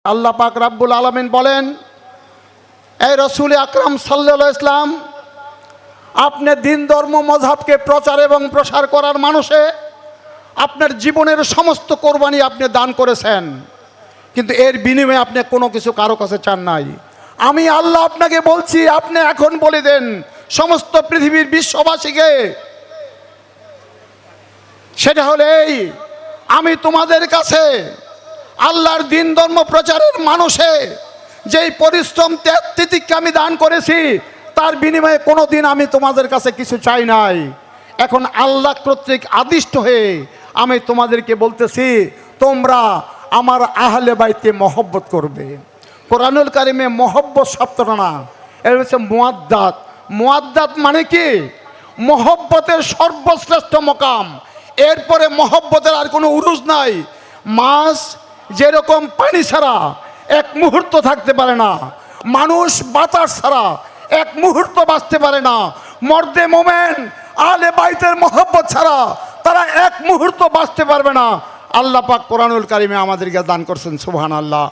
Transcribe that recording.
আল্লাহ পাক রাব্বুল আলামিন বলেন, এই রসুল আকরাম সাল্লাল্লাহু ইসলাম, আপনি দিন ধর্ম মযহাবকে প্রচার এবং প্রসার করার মানুষে আপনার জীবনের সমস্ত কোরবানি আপনি দান করেছেন, কিন্তু এর বিনিময়ে আপনি কোনো কিছু কারো কাছে চান নাই। আমি আল্লাহ আপনাকে বলছি, আপনি এখন বলে দেন সমস্ত পৃথিবীর বিশ্ববাসীকে, সেটা হলে এই, আমি তোমাদের কাছে আল্লাহর দিন ধর্ম প্রচারের মানুষে যেই পরিশ্রম ত্যাগ তিতিক্ষা আমি দান করেছি, তার বিনিময়ে কোনো দিন আমি তোমাদের কাছে কিছু চাই নাই। এখন আল্লাহ কর্তৃক আদিষ্ট হয়ে আমি তোমাদেরকে বলতেছি, তোমরা আমার আহলে বাইতে মহব্বত করবে। কোরআনুল কারিমে মহব্বত শব্দটা না, এর হচ্ছে মুয়াদ্দাত। মুয়াদ্দাত মানে কি? মহব্বতের সর্বশ্রেষ্ঠ মকাম, এরপরে মহব্বতের আর কোনো উরুজ নাই। মাছ যেরকম পানি ছাড়া এক মুহূর্ত থাকতে পারে না, মানুষ বাতাস ছাড়া এক মুহূর্ত বাঁচতে পারে না, মর্দে মোমেন আহলে বাইতের মহব্বত ছাড়া তারা এক মুহূর্ত বাঁচতে পারবে না। আল্লাহ পাক কোরআনুল কারিমে আমাদেরকে দান করছেন। সুবহানাল্লাহ।